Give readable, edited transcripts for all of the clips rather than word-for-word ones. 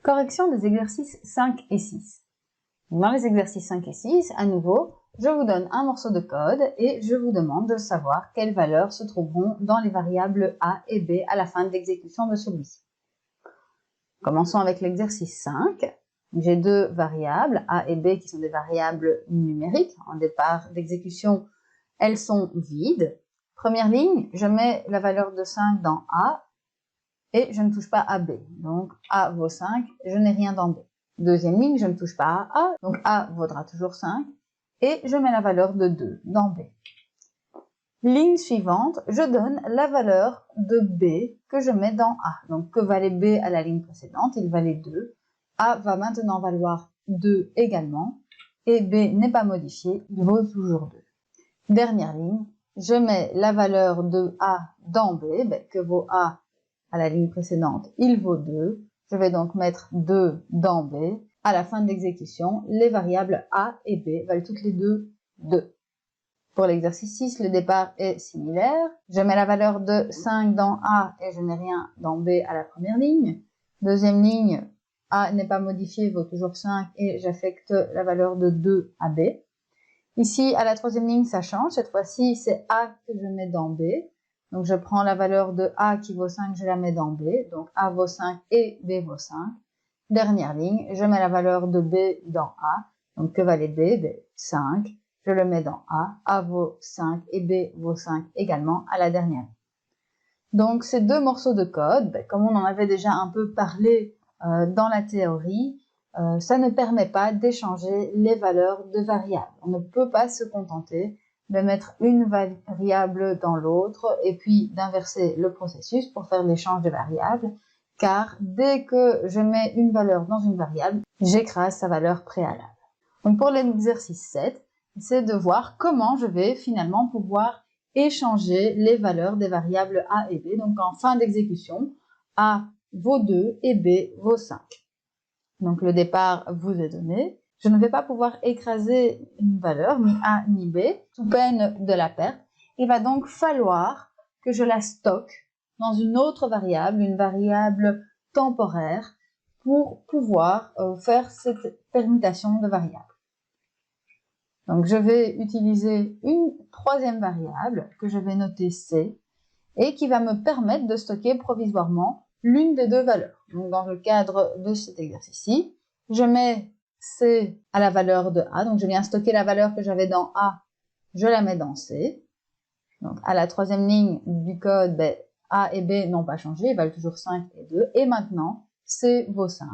Correction des exercices 5 et 6. Dans les exercices 5 et 6, à nouveau, je vous donne un morceau de code et je vous demande de savoir quelles valeurs se trouveront dans les variables a et b à la fin de l'exécution de celui-ci. Commençons avec l'exercice 5. J'ai deux variables, a et b, qui sont des variables numériques. En départ d'exécution, elles sont vides. Première ligne, je mets la valeur de 5 dans a et je ne touche pas à b. Donc a vaut 5, je n'ai rien dans b. Deuxième ligne, je ne touche pas à a, donc a vaudra toujours 5 et je mets la valeur de 2 dans b. Ligne suivante, je donne la valeur de b que je mets dans a. Donc que valait b à la ligne précédente? Il valait 2. A va maintenant valoir 2 également et b n'est pas modifié, il vaut toujours 2. Dernière ligne, je mets la valeur de a dans b, que vaut a à la ligne précédente, il vaut 2. Je vais donc mettre 2 dans b. À la fin de l'exécution, les variables a et b valent toutes les deux 2. Pour l'exercice 6, le départ est similaire. Je mets la valeur de 5 dans a et je n'ai rien dans b à la première ligne. Deuxième ligne, a n'est pas modifié, vaut toujours 5 et j'affecte la valeur de 2 à b. Ici, à la troisième ligne, ça change. Cette fois-ci, c'est a que je mets dans b. Donc, je prends la valeur de a qui vaut 5, je la mets dans b. Donc, a vaut 5 et b vaut 5. Dernière ligne, je mets la valeur de b dans a. Donc, que valait b? 5. Je le mets dans a vaut 5 et b vaut 5 également à la dernière ligne. Donc, ces deux morceaux de code, comme on en avait déjà un peu parlé dans la théorie, ça ne permet pas d'échanger les valeurs de variables. On ne peut pas se contenter de mettre une variable dans l'autre et puis d'inverser le processus pour faire l'échange de variables, car dès que je mets une valeur dans une variable, j'écrase sa valeur préalable. Donc pour l'exercice 7, c'est de voir comment je vais finalement pouvoir échanger les valeurs des variables a et b. Donc en fin d'exécution, a vaut 2 et b vaut 5. Donc le départ vous est donné. Je ne vais pas pouvoir écraser une valeur, ni a ni b, sous peine de la perte. Il va donc falloir que je la stocke dans une autre variable, une variable temporaire, pour pouvoir faire cette permutation de variables. Donc je vais utiliser une troisième variable que je vais noter c et qui va me permettre de stocker provisoirement l'une des deux valeurs. Donc dans le cadre de cet exercice-ci, je mets c à la valeur de a, donc je viens stocker la valeur que j'avais dans a, je la mets dans c. Donc à la troisième ligne du code, a et b n'ont pas changé, ils valent toujours 5 et 2, et maintenant c vaut 5.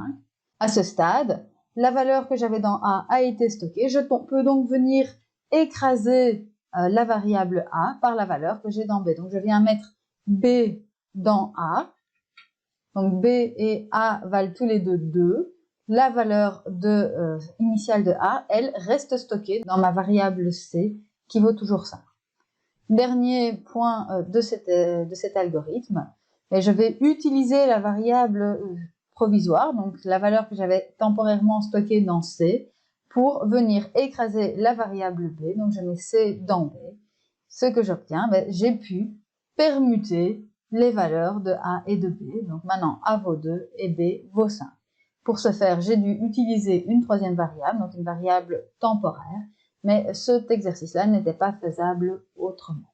À ce stade, la valeur que j'avais dans a été stockée, je peux donc venir écraser la variable a par la valeur que j'ai dans b. Donc je viens mettre b dans a, donc b et a valent tous les deux 2. La valeur initiale de a, elle, reste stockée dans ma variable c qui vaut toujours 5. Dernier point de cet algorithme, je vais utiliser la variable provisoire, donc la valeur que j'avais temporairement stockée dans c, pour venir écraser la variable b, donc je mets c dans b. Ce que j'obtiens, j'ai pu permuter les valeurs de a et de b, donc maintenant a vaut 2 et b vaut 5. Pour ce faire, j'ai dû utiliser une troisième variable, donc une variable temporaire, mais cet exercice-là n'était pas faisable autrement.